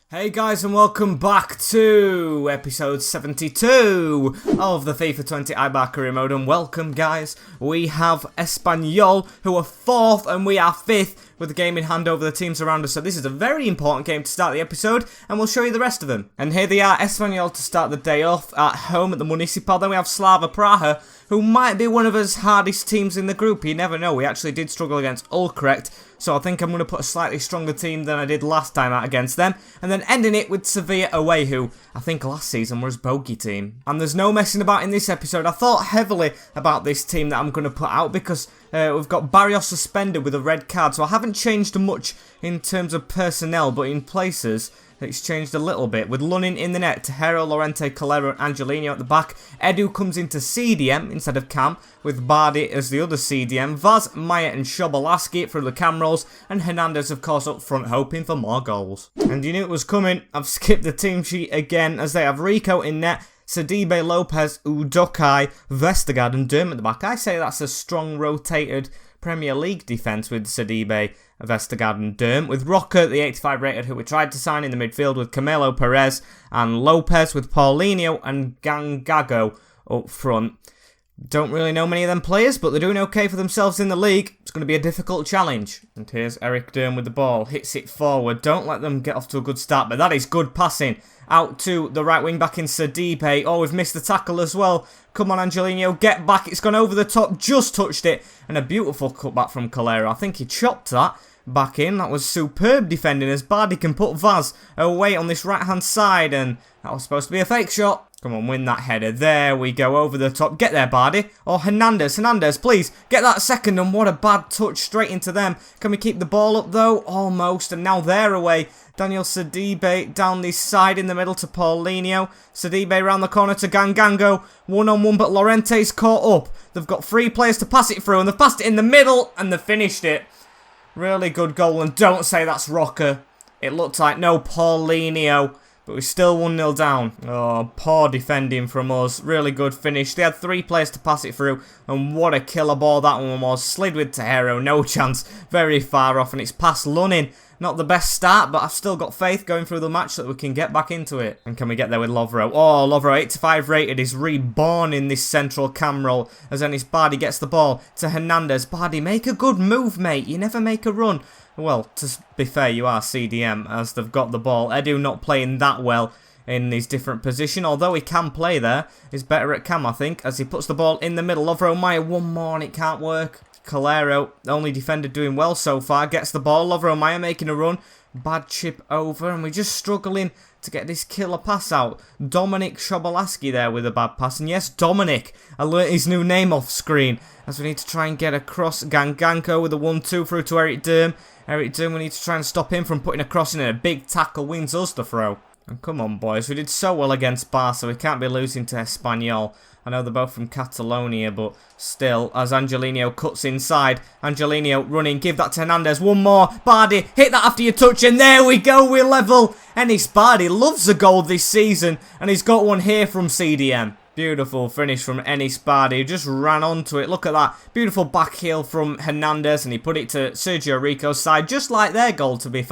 Hey guys, and welcome back to episode 72 of the FIFA 20 Eibar career mode, and welcome guys. We have Espanyol, who are 4th and we are 5th with the game in hand over the teams around us, so this is a very important game to start the episode, and we'll show you the rest of them. And here they are, Espanyol to start the day off at home at the Municipal. Then we have Slava Praha, who might be one of us hardest teams in the group. You never know, we actually did struggle against Ulkrecht, so I think I'm going to put a slightly stronger team than I did last time out against them. And then ending it with Sevilla away, who I think last season was bogey team. And there's no messing about in this episode. I thought heavily about this team that I'm going to put out because we've got Barrios suspended with a red card. So I haven't changed much in terms of personnel, but in places it's changed a little bit. With Lunin in the net, Tejero, Lorente, Calero and Angelino at the back. Edu comes into CDM instead of Cam, with Bardi as the other CDM. Vaz, Maya and Shobolaski through the cam rolls, and Hernandez of course up front hoping for more goals. And you knew it was coming. I've skipped the team sheet again as they have Rico in net, Sidibe, Lopez, Udokai, Vestergaard and Durm at the back. I say that's a strong rotated Premier League defence with Sidibe, Vestergaard and Durm, with Rocker, the 85 rated, who we tried to sign in the midfield, with Camilo Perez and Lopez, with Paulinho and Gangago up front. Don't really know many of them players, but they're doing okay for themselves in the league. It's going to be a difficult challenge. And here's Eric Durm with the ball, hits it forward. Don't let them get off to a good start, but that is good passing. Out to the right wing back in Sidibe. Oh, we've missed the tackle as well. Come on, Angelino, get back. It's gone over the top, just touched it. And a beautiful cutback from Calero. I think he chopped that back in. That was superb defending as Bardi can put Vaz away on this right-hand side. And that was supposed to be a fake shot. Come on, win that header. There we go, over the top. Get there, Bardi. Oh, Hernandez, please. Get that second, and what a bad touch straight into them. Can we keep the ball up, though? Almost, and now they're away. Daniel Sidibe down this side in the middle to Paulinho. Sidibe round the corner to Gangango. One-on-one, but Lorente's caught up. They've got 3 players to pass it through, and they've passed it in the middle, and they've finished it. Really good goal, and don't say that's Rocker. It looked like no Paulinho. But we're still 1-0 down. Oh, poor defending from us. Really good finish. They had 3 players to pass it through. And what a killer ball that one was. Slid with Tejero. No chance. Very far off. And it's past Lunin. Not the best start, but I've still got faith going through the match that we can get back into it. And can we get there with Lovro? Oh, Lovro, 85 rated, is reborn in this central cam roll. As Enis Bardi gets the ball to Hernandez. Bardi, make a good move, mate. You never make a run. Well, to be fair, you are CDM as they've got the ball. Edu not playing that well in his different position, although he can play there. He's better at cam, I think, as he puts the ball in the middle. Lovro Maya, one more and it can't work. Calero, the only defender doing well so far, gets the ball. Lovro Maya making a run. Bad chip over, and we're just struggling to get this killer pass out. Dominic Shobolaski there with a bad pass. And yes, Dominic. I learnt his new name off screen. As we need to try and get across. Ganganko with a 1-2 through to Eric Durm. Eric Durm, we need to try and stop him from putting a cross in, and a big tackle wins us the throw. And come on, boys. We did so well against Barca. We can't be losing to Espanyol. I know they're both from Catalonia, but still, as Angelino cuts inside. Angelino running, give that to Hernandez. One more. Bardi, hit that after your touch, and there we go, we're level. Enis Bardi loves a goal this season, and he's got one here from CDM. Beautiful finish from Enis Bardi, who just ran onto it. Look at that. Beautiful back heel from Hernandez, and he put it to Sergio Rico's side, just like their goal, to be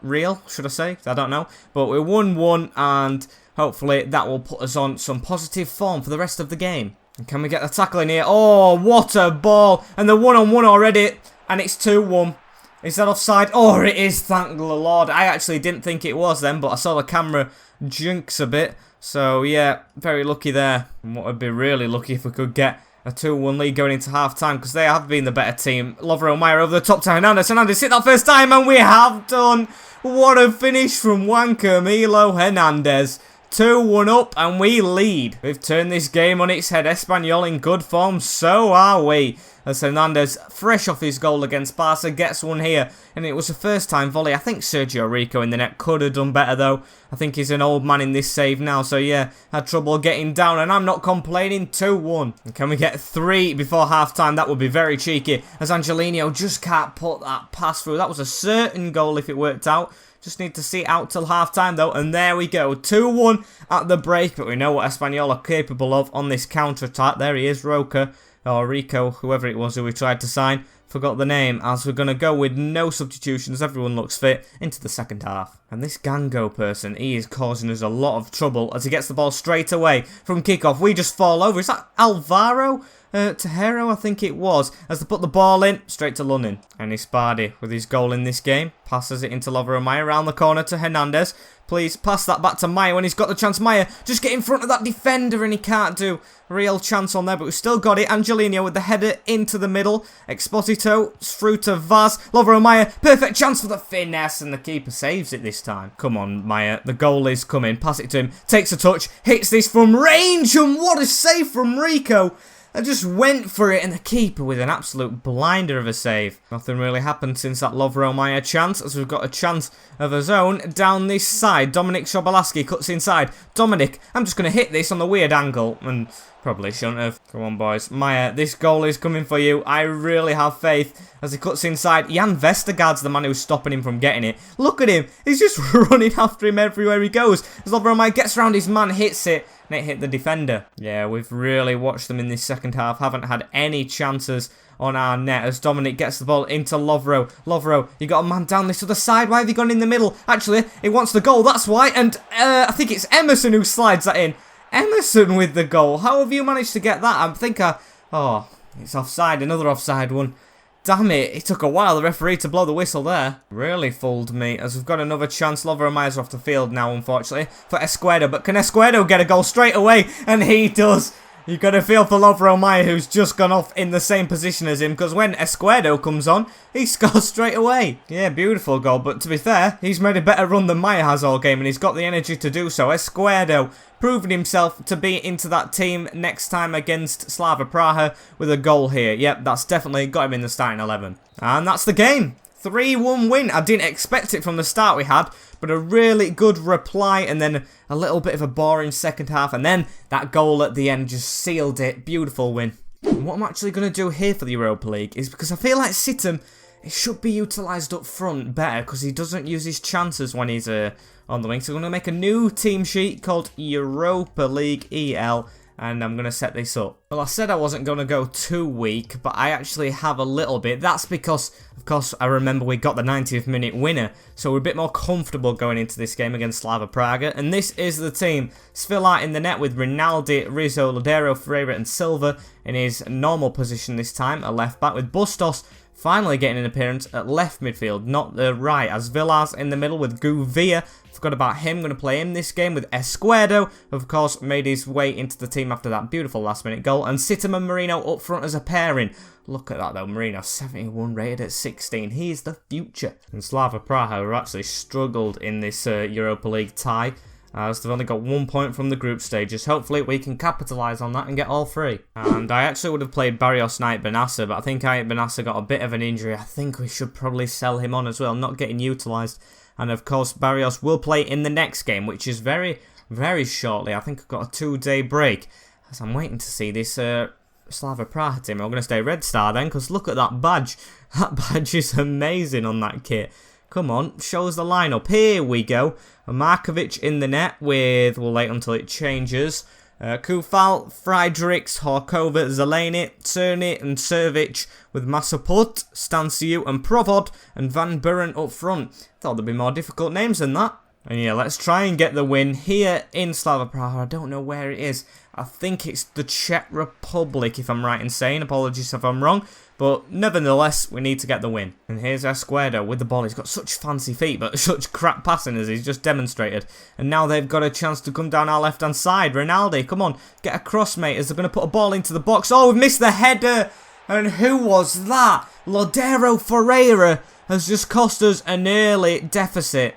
real, should I say? I don't know. But we're 1-1, and hopefully that will put us on some positive form for the rest of the game. And can we get the tackle in here? Oh, what a ball. And the one-on-one already, and it's 2-1. Is that offside? Oh, it is, thank the Lord. I actually didn't think it was then, but I saw the camera jinx a bit. So, yeah, very lucky there. And what would be really lucky if we could get a 2-1 lead going into half-time, because they have been the better team. Lovro Maya over the top to Hernandez. Hernandez hit that first time, and we have done. What a finish from Juan Camilo Hernandez. 2-1 up, and we lead. We've turned this game on its head. Espanyol in good form, so are we. As Hernandez, fresh off his goal against Barca, gets one here. And it was a first-time volley. I think Sergio Rico in the net could have done better, though. I think he's an old man in this save now. So, yeah, had trouble getting down. And I'm not complaining. 2-1. And can we get 3 before half-time? That would be very cheeky. As Angelino just can't put that pass through. That was a certain goal if it worked out. Just need to see it out till half-time, though. And there we go. 2-1 at the break. But we know what Espanyol are capable of on this counter-attack. There he is, Roca. Or Rico, whoever it was who we tried to sign. forgot the name, as we're going to go with no substitutions, everyone looks fit, into the second half. And this Gango person, he is causing us a lot of trouble as he gets the ball straight away from kickoff. We just fall over. Is that Alvaro? Tejero, I think it was, as they put the ball in, straight to Lunin. And Espardi, with his goal in this game, passes it into Lovro Maya, around the corner to Hernandez. Please pass that back to Maya when he's got the chance. Maya, just get in front of that defender, and he can't do real chance on there, but we've still got it. Angelino with the header into the middle. Exposito through to Vaz. Lovro Maya, perfect chance for the finesse, and the keeper saves it this time. Come on, Maya, the goal is coming. Pass it to him, takes a touch, hits this from range, and what a save from Rico. I just went for it, and the keeper with an absolute blinder of a save. Nothing really happened since that Lovro Maya chance, as we've got a chance of his own down this side. Dominic Sobolaski cuts inside. Dominic, I'm just going to hit this on the weird angle, and probably shouldn't have. Come on, boys. Maya, this goal is coming for you. I really have faith as he cuts inside. Jan Vestergaard's the man who's stopping him from getting it. Look at him. He's just running after him everywhere he goes. As Lovro Maya gets around his man, hits it, and it hit the defender. Yeah, we've really watched them in this second half. Haven't had any chances on our net as Dominic gets the ball into Lovro. Lovro, you got a man down this other side. Why have you gone in the middle? Actually, he wants the goal. That's why. And I think it's Emerson who slides that in. Emerson with the goal. How have you managed to get that? I think oh, it's offside. Another offside one. Damn it, it took a while, the referee, to blow the whistle there. Really fooled me, as we've got another chance. Lovro Maya's off the field now, unfortunately, for Esquerdo. But can Esquerdo get a goal straight away? And he does. You've got to feel for Lovro Maya, who's just gone off in the same position as him, because when Esquerdo comes on, he scores straight away. Yeah, beautiful goal, but to be fair, he's made a better run than Maya has all game, and he's got the energy to do so. Esquerdo proving himself to be into that team next time against Slava Praha with a goal here. Yep, that's definitely got him in the starting 11. And that's the game. 3-1 win. I didn't expect it from the start we had, but a really good reply, and then a little bit of a boring second half, and then that goal at the end just sealed it. Beautiful win. And what I'm actually going to do here for the Europa League is, because I feel like Situm, it should be utilised up front better, because he doesn't use his chances when he's on the wing. So I'm going to make a new team sheet called Europa League EL, and I'm going to set this up. Well, I said I wasn't going to go too weak, but I actually have a little bit. That's because, of course, I remember we got the 90th minute winner, so we're a bit more comfortable going into this game against Slava Praga. And this is the team. Sevilla in the net with Rinaldi, Rizzo, Lodero, Ferreira and Silva in his normal position this time, a left back, with Bustos finally getting an appearance at left midfield, not the right, as Villas in the middle with Gouveia. Forgot about him, going to play him this game with Esquerdo, who of course made his way into the team after that beautiful last minute goal, and Situm and Marino up front as a pairing. Look at that though, Marino 71 rated at 16, he is the future. And Slava Praha, who actually struggled in this Europa League tie, as they've only got 1 point from the group stages. Hopefully we can capitalise on that and get all three. And I actually would have played Barrios Knight Benassa, but I think Benassa got a bit of an injury. I think we should probably sell him on as well, not getting utilised. And of course Barrios will play in the next game, which is very, very shortly. I think I've got a 2-day break, as I'm waiting to see this Slava Praha team. I'm going to stay Red Star then, because look at that badge. That badge is amazing on that kit. Come on, show us the lineup. Here we go. Markovic in the net with, we'll wait until it changes, Kufal, Friedrichs, Horkova, Zeleny, Cerny and Servic, with Masoput, Stanciu and Provod, and Van Buren up front. Thought there'd be more difficult names than that. And yeah, let's try and get the win here in Slava Praha. I don't know where it is. I think it's the Czech Republic, if I'm right in saying. Apologies if I'm wrong. But nevertheless, we need to get the win. And here's Esquerdo with the ball. He's got such fancy feet, but such crap passing as he's just demonstrated. And now they've got a chance to come down our left-hand side. Rinaldi, come on, get across, mate, as they're going to put a ball into the box. Oh, we've missed the header. And who was that? Lodero Ferreira has just cost us an early deficit.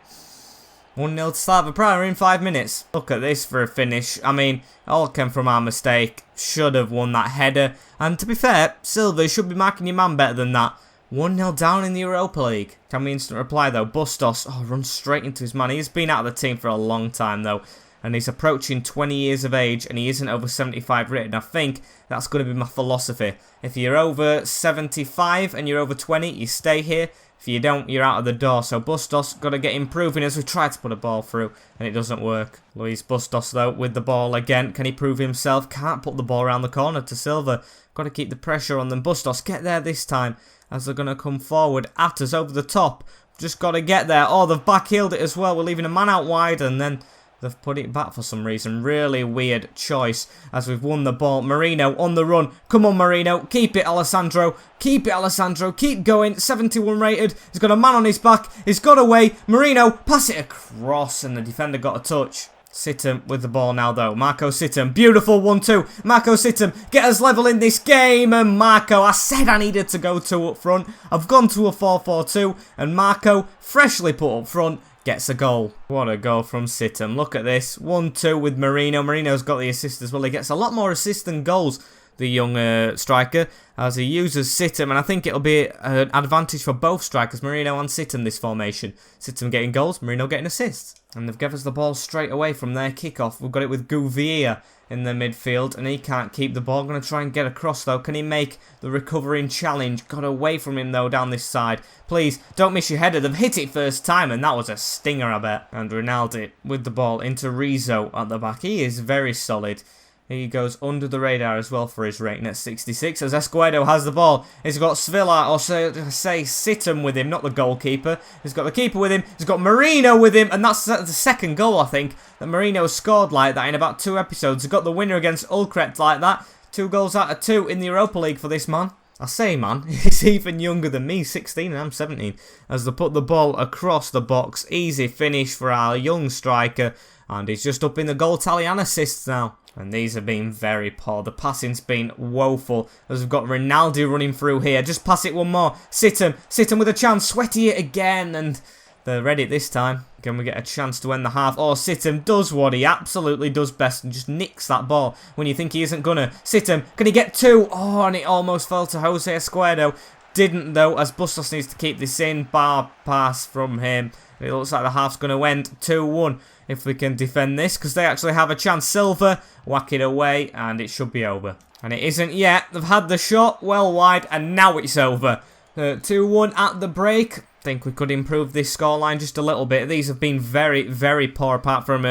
1-0 to Slava Praha in 5 minutes. Look at this for a finish. I mean, all came from our mistake. Should have won that header. And to be fair, Silva should be marking your man better than that. 1-0 down in the Europa League. Can we instant reply though? Bustos, runs straight into his man. He's been out of the team for a long time though. And he's approaching 20 years of age, and he isn't over 75 rated. I think that's going to be my philosophy. If you're over 75 and you're over 20, you stay here. If you don't, you're out of the door. So Bustos got to get improving as we try to put a ball through, and it doesn't work. Luis Bustos, though, with the ball again. Can he prove himself? Can't put the ball around the corner to Silva. Got to keep the pressure on them. Bustos, get there this time, as they're going to come forward at us over the top. Just got to get there. Oh, they've back-heeled it as well. We're leaving a man out wide, and then they've put it back for some reason. Really weird choice as we've won the ball. Marino on the run. Come on, Marino. Keep it, Alessandro. Keep it, Alessandro. Keep going. 71 rated. He's got a man on his back. He's got away. Marino, pass it across, and the defender got a touch. SetUp with the ball now, though. Marco SetUp. Beautiful 1-2. Marco SetUp. Get us level in this game. And Marco, I said I needed to go 2 up front. I've gone to a 4-4-2. And Marco, freshly put up front, gets a goal. What a goal from SetUp. Look at this. 1-2 with Marino. Marino's got the assist as well. He gets a lot more assists than goals, the young striker, as he uses SetUp, and I think it'll be an advantage for both strikers, Marino and SetUp, this formation. SetUp getting goals, Marino getting assists. And they've given us the ball straight away from their kickoff. We've got it with Gouveia in the midfield, and he can't keep the ball. Going to try and get across, though. Can he make the recovering challenge? Got away from him, though, down this side. Please, don't miss your header. They've hit it first time, and that was a stinger, I bet. And Ronaldo with the ball into Rizzo at the back. He is very solid. He goes under the radar as well for his rating at 66 as Escuedo has the ball. He's got Sevilla, or say SetUp with him, not the goalkeeper. He's got the keeper with him. He's got Marino with him, and that's the second goal, I think, that Marino scored like that in about 2 episodes. He got the winner against Utrecht like that. 2 goals out of 2 in the Europa League for this man. I say, man, he's even younger than me, 16 and I'm 17. As they put the ball across the box. Easy finish for our young striker. And he's just up in the goal tally and assists now. And these have been very poor. The passing's been woeful. As we've got Ronaldo running through here. Just pass it one more. SetUp with a chance. Sweaty it again. And they're ready this time. Can we get a chance to end the half? Oh, SetUp does what he absolutely does best and just nicks that ball when you think he isn't gonna. SetUp, can he get 2? Oh, and it almost fell to Jose Escuedo. Didn't, though, as Bustos needs to keep this in. Bar pass from him. It looks like the half's going to end 2-1 if we can defend this, because they actually have a chance. Silva, whack it away, and it should be over. And it isn't yet. They've had the shot well wide, and now it's over. 2-1 at the break. Think we could improve this scoreline just a little bit. These have been very, very poor, apart from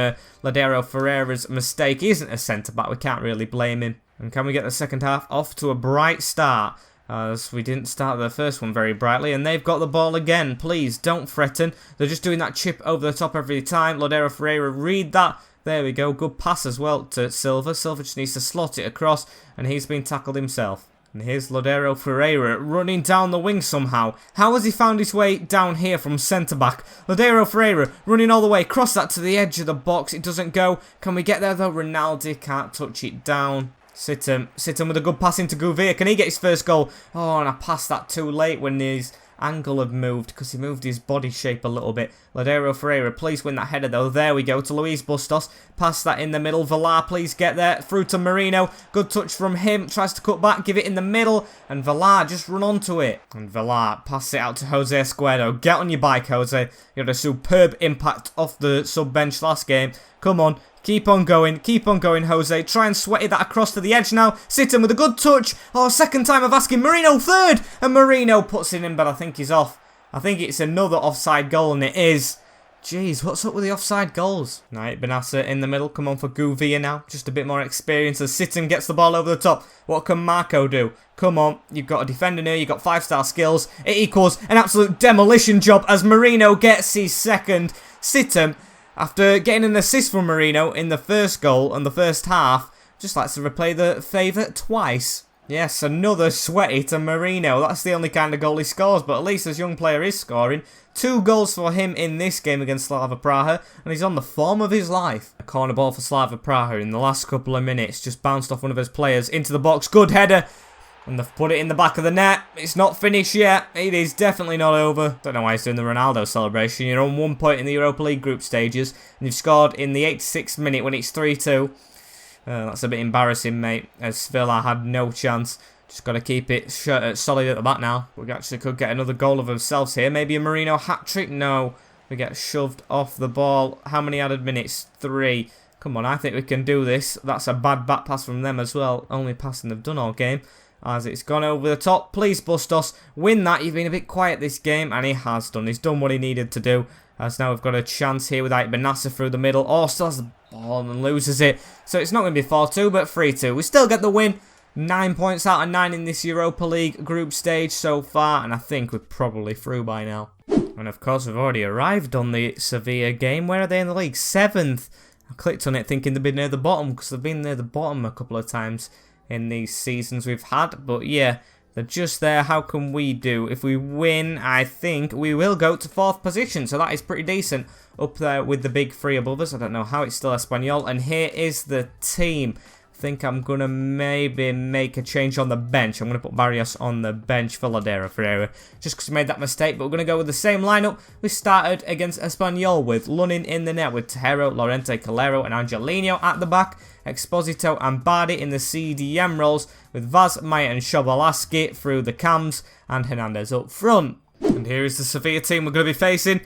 Ladero Ferreira's mistake. He isn't a centre-back. We can't really blame him. And can we get the second half off to a bright start? As we didn't start the first one very brightly, and they've got the ball again. Please, don't threaten. They're just doing that chip over the top every time. Ladero Ferreira, read that. There we go. Good pass as well to Silva. Silva just needs to slot it across, and he's been tackled himself. And here's Ladero Ferreira running down the wing somehow. How has he found his way down here from centre-back? Ladero Ferreira running all the way. Cross that to the edge of the box. It doesn't go. Can we get there, though? Ronaldo can't touch it down. SetUp with a good pass into Gouveia. Can he get his first goal? Oh, and I passed that too late when his angle had moved, because he moved his body shape a little bit. Ladero Ferreira, please win that header, though. There we go to Luis Bustos. Pass that in the middle. Villar, please get there. Through to Marino. Good touch from him. Tries to cut back. Give it in the middle. And Villar, just run onto it. And Villar, pass it out to Jose Escuedo. Get on your bike, Jose. You had a superb impact off the sub-bench last game. Come on. Keep on going, Jose. Try and sweaty that across to the edge now. SetUp with a good touch. Oh, second time of asking. Marino, third. And Marino puts it in, but I think he's off. I think it's another offside goal, and it is. Jeez, what's up with the offside goals? Right, Benassa in the middle. Come on for Gouveia now. Just a bit more experience as SetUp gets the ball over the top. What can Marco do? Come on, you've got a defender here. You've got 5-star skills. It equals an absolute demolition job as Marino gets his second. SetUp, after getting an assist from Marino in the first goal and the first half, just likes to replay the favour twice. Yes, another sweaty to Marino. That's the only kind of goal he scores, but at least this young player is scoring. 2 goals for him in this game against Slava Praha, and he's on the form of his life. A corner ball for Slava Praha in the last couple of minutes. Just bounced off one of his players into the box. Good header. And they've put it in the back of the net. It's not finished yet. It is definitely not over. Don't know why he's doing the Ronaldo celebration. You're on 1 point in the Europa League group stages, and you've scored in the 86th minute when it's 3-2. That's a bit embarrassing, mate, as Sevilla had no chance. Just got to keep it solid at the back now. We actually could get another goal of themselves here. Maybe a Marino hat-trick? No. We get shoved off the ball. How many added minutes? 3. Come on, I think we can do this. That's a bad back pass from them as well. Only passing they've done all game. as it's gone over the top. Please, Bustos, win that. You've been a bit quiet this game, and he has done. He's done what he needed to do. As now we've got a chance here with Eibar through the middle. Oh, still has the ball and loses it. So it's not going to be 4-2, but 3-2. We still get the win. 9 points out of 9 in this Europa League group stage so far, and I think we're probably through by now. And of course, we've already arrived on the Sevilla game. Where are they in the league? 7th. I clicked on it thinking they'd be near the bottom, because they've been near the bottom a couple of times in these seasons we've had. But yeah, they're just there. How can we do? If we win, I think we will go to 4th position. So that is pretty decent. Up there with the big three above us. I don't know how it's still Espanyol. And here is the team. I think I'm going to maybe make a change on the bench. I'm going to put Barrios on the bench for Ladera Ferreira, just because we made that mistake. But we're going to go with the same lineup we started against Espanyol with. Lunin in the net with Tejero, Lorente, Calero and Angelino at the back. Exposito and Bardi in the CDM roles with Vaz, Maya and Shobolaski through the cams and Hernandez up front. And here is the Sevilla team we're going to be facing.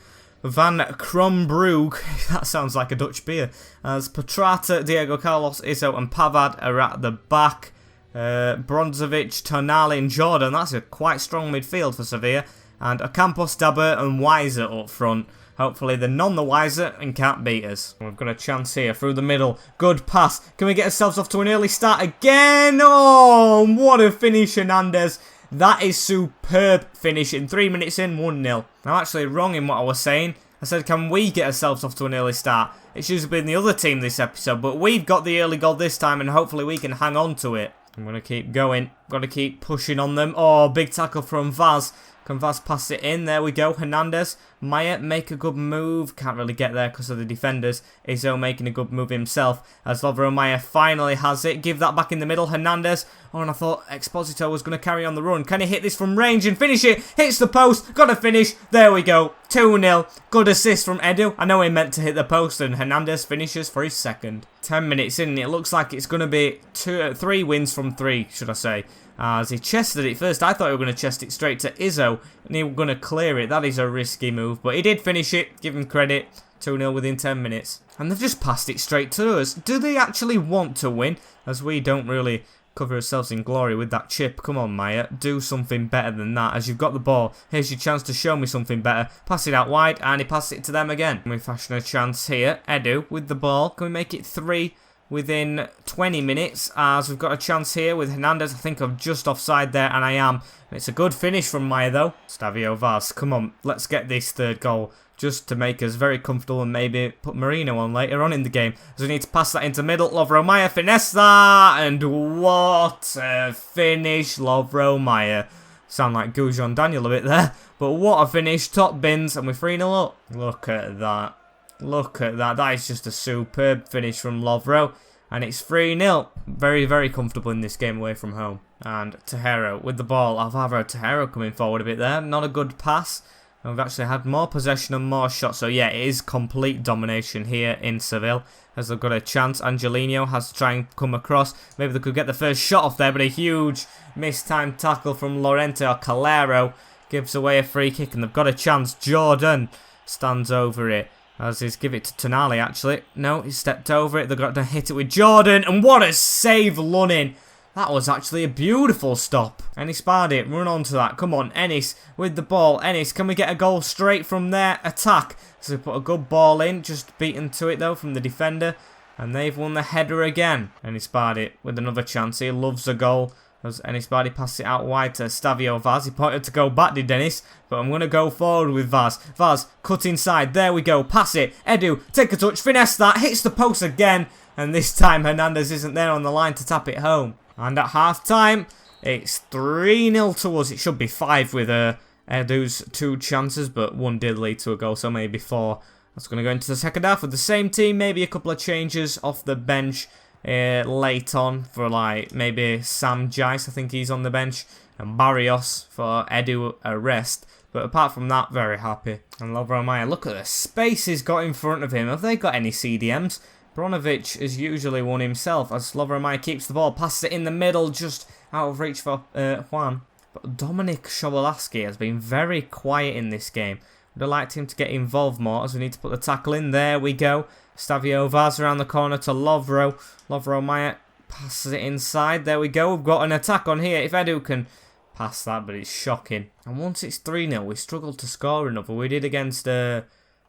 Van Krombrug, that sounds like a Dutch beer, as Petrata, Diego Carlos, Izzo and Pavad are at the back. Bronzovic, Tonali and Jordan, that's a quite strong midfield for Sevilla. And Ocampos, Dabur and Weiser up front. Hopefully they're none the wiser and can't beat us. We've got a chance here through the middle. Good pass. Can we get ourselves off to an early start again? Oh, what a finish, Hernandez. That is superb finish in 3 minutes in, 1-0. I'm actually wrong in what I was saying. I said, can we get ourselves off to an early start? It's usually been the other team this episode, but we've got the early goal this time, and hopefully we can hang on to it. I'm going to keep going. Got to keep pushing on them. Oh, big tackle from Vaz. Can Vaz pass it in? There we go. Hernandez. Maya make a good move. Can't really get there because of the defenders. Izzo making a good move himself as Lovro Maya finally has it. Give that back in the middle. Hernandez. Oh, and I thought Exposito was going to carry on the run. Can he hit this from range and finish it? Hits the post. Got to finish. There we go. 2-0. Good assist from Edu. I know he meant to hit the post, and Hernandez finishes for his second. 10 minutes in, it looks like it's going to be 3 wins from 3, should I say. As he chested it first, I thought he was going to chest it straight to Izzo, and he was going to clear it. That is a risky move, but he did finish it. Give him credit. 2-0 within 10 minutes. And they've just passed it straight to us. Do they actually want to win? As we don't really cover ourselves in glory with that chip. Come on, Maya. Do something better than that. As you've got the ball, here's your chance to show me something better. Pass it out wide, and he passed it to them again. We fashion a chance here. Edu with the ball. Can we make it 3 within 20 minutes? As we've got a chance here with Hernandez. I think I'm just offside there, and I am. It's a good finish from Maya, though. Stavio Vaz, come on. Let's get this third goal, just to make us very comfortable and maybe put Marino on later on in the game. So we need to pass that into middle. Lovro Maya, finesse that, and what a finish, Lovro Maya. Sound like Gujon Daniel a bit there, but what a finish. Top bins, and we're 3-0 up. Look at that. Look at that. That is just a superb finish from Lovro. And it's 3-0. Very, very comfortable in this game away from home. And Tejero with the ball. Alvaro Tejero coming forward a bit there. Not a good pass. And we've actually had more possession and more shots. So yeah, it is complete domination here in Seville. As they've got a chance. Angelino has to try and come across. Maybe they could get the first shot off there. But a huge mistimed tackle from Lorente or Calero gives away a free kick. And they've got a chance. Jordan stands over it. As he's give it to Tonali, actually. No, he stepped over it. They've got to hit it with Jordan. And what a save, Lunin. That was actually a beautiful stop. Ennis Bardi, run on to that. Come on, Ennis with the ball. Ennis, can we get a goal straight from their attack? So we put a good ball in. Just beaten to it, though, from the defender. And they've won the header again. Ennis Bardi with another chance. He loves a goal. As Ennis Bardi passed it out wide to Stavio Vaz. He pointed to go back, did Dennis? But I'm going to go forward with Vaz. Vaz, cut inside. There we go. Pass it. Edu, take a touch. Finesse that. Hits the post again. And this time Hernandez isn't there on the line to tap it home. And at half-time, it's 3-0 to us. It should be 5 with Edu's 2 chances. But 1 did lead to a goal, so maybe 4. That's going to go into the second half with the same team. Maybe a couple of changes off the bench. Late on for like maybe Sam Jice, I think he's on the bench, and Barrios for Edu a rest. But apart from that, very happy. And Lovro Maya, look at the space he's got in front of him. Have they got any CDMs? Bronovic is usually one himself as Lovro Maya keeps the ball, passes it in the middle, just out of reach for Juan. But Dominik Shobolaski has been very quiet in this game. Would have liked him to get involved more as we need to put the tackle in. There we go. Stavio Vaz around the corner to Lovro. Lovro Maya Passes it inside. There we go. We've got an attack on here. If Edu can pass that, but it's shocking. And once it's 3-0, we struggled to score another. We did against, who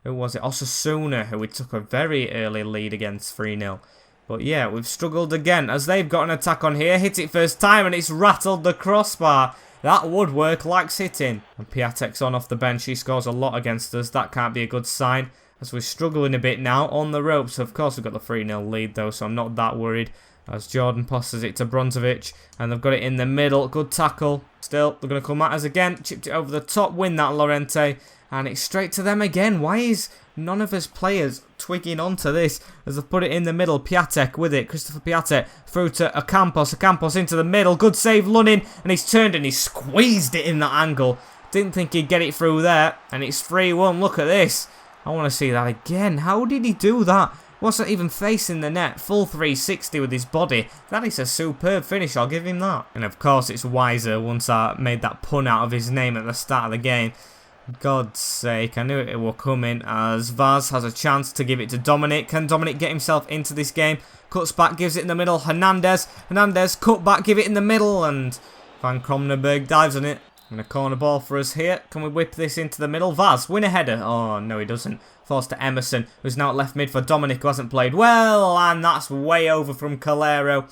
was it? Osasuna, who we took a very early lead against 3-0. But yeah, we've struggled again as they've got an attack on here. Hit it first time and it's rattled the crossbar. That woodwork likes hitting. And Piatek's on off the bench. He scores a lot against us. That can't be a good sign as we're struggling a bit now on the ropes. Of course, we've got the 3-0 lead though, so I'm not that worried. As Jordan passes it to Bronzovic. And they've got it in the middle. Good tackle. Still, they're going to come at us again. Chipped it over the top. Win that, Lorente. And it's straight to them again. Why is none of us players twigging onto this as they've put it in the middle? Piatek with it. Christopher Piatek through to Ocampos. Ocampos into the middle. Good save, Lunin. And he's turned and he squeezed it in that angle. Didn't think he'd get it through there. And it's 3-1. Look at this. I want to see that again. How did he do that? Wasn't even facing the net. Full 360 with his body. That is a superb finish. I'll give him that. And of course it's Wiser once I made that pun out of his name at the start of the game. God's sake, I knew it will come in as Vaz has a chance to give it to Dominic. Can Dominic get himself into this game? Cuts back, gives it in the middle. Hernandez, cut back, give it in the middle. And Van Kromneberg dives on it. And a corner ball for us here. Can we whip this into the middle? Vaz, win a header. Oh, no, he doesn't. Forced to Emerson, who's now at left mid for Dominic, who hasn't played well. And that's way over from Calero.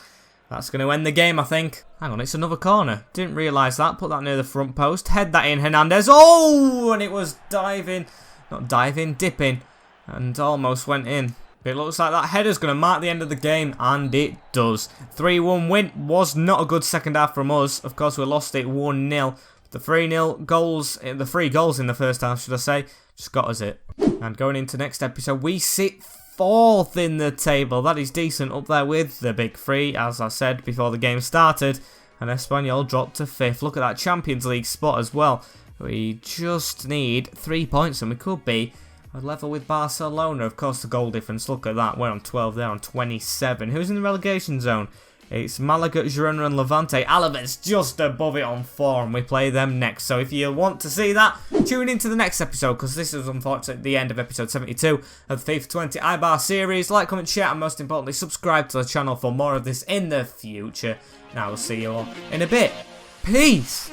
That's going to end the game, I think. Hang on, it's another corner. Didn't realise that. Put that near the front post. Head that in, Hernandez. Oh! And it was diving. Not diving, dipping. And almost went in. But it looks like that header's going to mark the end of the game. And it does. 3-1 win. Was not a good second half from us. Of course, we lost it 1-0. The 3-0 goals, the 3 goals in the first half, should I say, just got us it. And going into next episode, we sit 4th in the table. That is decent, up there with the big 3, as I said before the game started. And Espanyol dropped to 5th. Look at that Champions League spot as well. We just need 3 points and we could be a level with Barcelona. Of course, the goal difference, look at that. We're on 12, they're on 27. Who's in the relegation zone? It's Malaga, Girona and Levante. Alaves just above it on 4 and we play them next. So if you want to see that, tune into the next episode because this is unfortunately the end of episode 72 of the FIFA 20 Eibar series. Like, comment, share and most importantly subscribe to the channel for more of this in the future. Now we'll see you all in a bit. Peace!